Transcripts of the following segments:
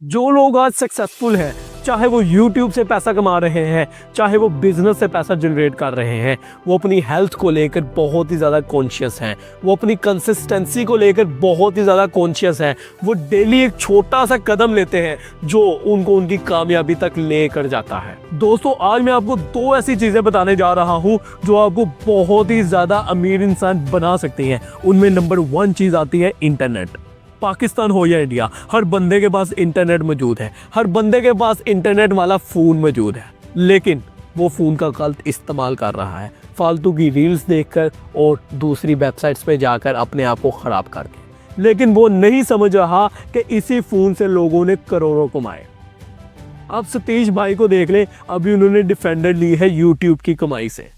जो लोग आज सक्सेसफुल हैं, चाहे वो YouTube से पैसा कमा रहे हैं, चाहे वो बिजनेस से पैसा जनरेट कर रहे हैं, वो अपनी हेल्थ को लेकर बहुत ही ज़्यादा कॉन्शियस हैं। वो अपनी कंसिस्टेंसी को लेकर बहुत ही ज़्यादा कॉन्शियस हैं। वो डेली एक छोटा सा कदम लेते हैं जो उनको उनकी कामयाबी तक लेकर जाता है। दोस्तों, आज मैं आपको दो ऐसी चीज़ें बताने जा रहा हूँ जो आपको बहुत ही ज़्यादा अमीर इंसान बना सकती हैं। उनमें नंबर 1 चीज़ आती है इंटरनेट। पाकिस्तान हो या इंडिया, हर बंदे के पास इंटरनेट मौजूद है, हर बंदे के पास इंटरनेट वाला फ़ोन मौजूद है, लेकिन वो फ़ोन का गलत इस्तेमाल कर रहा है, फालतू की रील्स देखकर और दूसरी वेबसाइट्स पे जाकर अपने आप को ख़राब करके। लेकिन वो नहीं समझ रहा कि इसी फ़ोन से लोगों ने करोड़ों कमाए। आप सतीश भाई को देख लें, अभी उन्होंने डिफेंडर ली है यूट्यूब की कमाई से।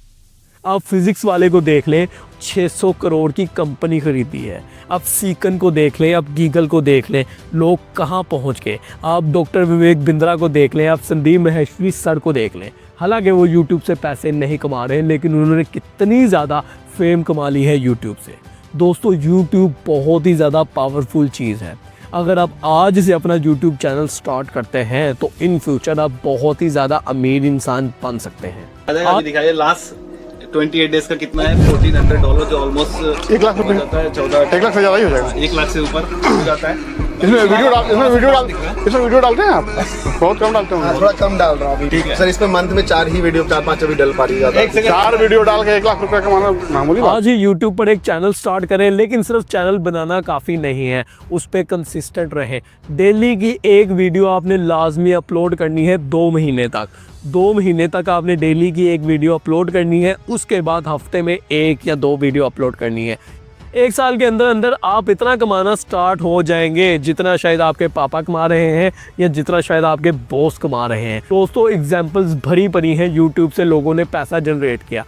आप फिज़िक्स वाले को देख लें, 600 करोड़ की कंपनी खरीदी है। आप सीकन को देख लें, आप गीगल को देख लें, लोग कहाँ पहुँच गए। आप डॉक्टर विवेक बिंद्रा को देख लें, आप संदीप महेश्वरी सर को देख लें। हालांकि वो यूट्यूब से पैसे नहीं कमा रहे हैं, लेकिन उन्होंने कितनी ज़्यादा फेम कमा ली है यूट्यूब से। दोस्तों, यूट्यूब बहुत ही ज़्यादा पावरफुल चीज़ है। अगर आप आज से अपना यूट्यूब चैनल स्टार्ट करते हैं तो इन फ्यूचर आप बहुत ही ज़्यादा अमीर इंसान बन सकते हैं। दिखाइए लास्ट 28 डेज का कितना है। $1400 जो ऑलमोस्ट 1 लाख रुपए जाता है। 1 लाख से ज्यादा ही हो जाएगा। 1 लाख से ऊपर हो जाता है। इसमें वीडियो डालते हैं आप? बहुत कम डालते हैं। थोड़ा कम डाल रहा हूँ अभी। ठीक है सर, इसमें मंथ में 4 ही वीडियो, 4-5 अभी डल पा रही है। 4 वीडियो डाल के 1 लाख रुपए कमाना मामूली बात। आज ही यूट्यूब पर एक चैनल स्टार्ट करें, लेकिन सिर्फ चैनल बनाना काफ़ी नहीं है, उस पर कंसिस्टेंट रहें। डेली की एक वीडियो आपने लाजमी अपलोड करनी है 2 महीने तक। 2 महीने तक आपने डेली की एक वीडियो अपलोड करनी है। उसके बाद हफ्ते में 1 या 2 वीडियो अपलोड करनी है। 1 साल के अंदर अंदर आप इतना कमाना स्टार्ट हो जाएंगे जितना शायद आपके पापा कमा रहे हैं या जितना शायद आपके बॉस कमा रहे हैं। दोस्तों, एग्जाम्पल्स भरी पड़ी हैं यूट्यूब से लोगों ने पैसा जनरेट किया।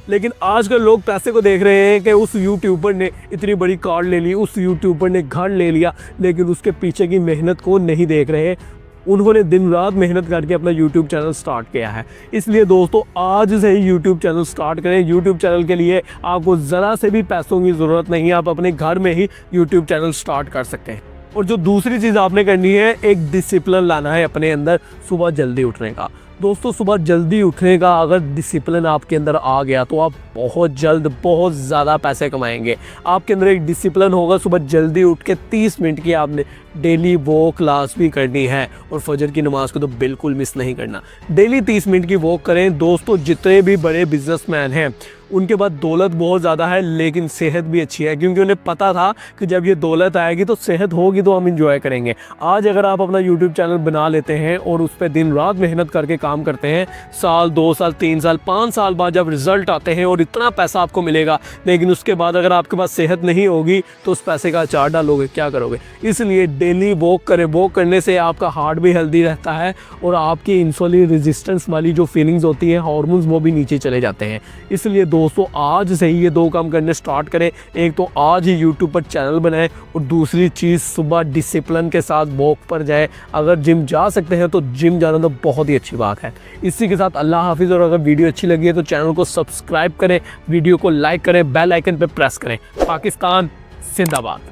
लेकिन आजकल लोग पैसे को देख रहे हैं कि उस यूट्यूबर ने इतनी बड़ी कार ले ली, उस यूट्यूबर ने घर ले लिया, लेकिन उसके पीछे की मेहनत को नहीं देख रहे। उन्होंने दिन रात मेहनत करके अपना यूट्यूब चैनल स्टार्ट किया है। इसलिए दोस्तों, आज से ही यूट्यूब चैनल स्टार्ट करें। यूट्यूब चैनल के लिए आपको ज़रा से भी पैसों की ज़रूरत नहीं है, आप अपने घर में ही यूट्यूब चैनल स्टार्ट कर सकते हैं। और जो दूसरी चीज़ आपने करनी है, एक डिसिप्लिन लाना है अपने अंदर सुबह जल्दी उठने का। दोस्तों, सुबह जल्दी उठने का अगर डिसिप्लिन आपके अंदर आ गया तो आप बहुत जल्द बहुत ज़्यादा पैसे कमाएंगे। आपके अंदर एक डिसिप्लिन होगा, सुबह जल्दी उठ के 30 मिनट की आपने डेली वॉक क्लास भी करनी है और फजर की नमाज को तो बिल्कुल मिस नहीं करना। डेली 30 मिनट की वॉक करें। दोस्तों, जितने भी बड़े बिजनेसमैन हैं उनके पास दौलत बहुत ज़्यादा है, लेकिन सेहत भी अच्छी है, क्योंकि उन्हें पता था कि जब ये दौलत आएगी तो सेहत होगी तो हम इंजॉय करेंगे। आज अगर आप अपना यूट्यूब चैनल बना लेते हैं और उस पर दिन रात मेहनत करके काम करते हैं, साल 2 साल 3 साल 5 साल बाद जब रिज़ल्ट आते हैं और इतना पैसा आपको मिलेगा, लेकिन उसके बाद अगर आपके पास सेहत नहीं होगी तो उस पैसे का अचार डालोगे, क्या करोगे? इसलिए डेली वॉक करें। वॉक करने से आपका हार्ट भी हेल्दी रहता है और आपकी इंसुलिन रेजिस्टेंस वाली जो फीलिंग्स होती हैं, हार्मोन्स, वो भी नीचे चले जाते हैं। इसलिए दोस्तों, आज से ही ये 2 काम करने स्टार्ट करें। एक तो आज ही यूट्यूब पर चैनल बनाएं और दूसरी चीज़, सुबह डिसिप्लिन के साथ वॉक पर जाएं। अगर जिम जा सकते हैं तो जिम जाना तो बहुत ही अच्छी बात है। इसी के साथ अल्लाह हाफिज़। और अगर वीडियो अच्छी लगी है तो चैनल को सब्सक्राइब करें, वीडियो को लाइक करें, बेल आइकन पर प्रेस करें। पाकिस्तान जिंदाबाद।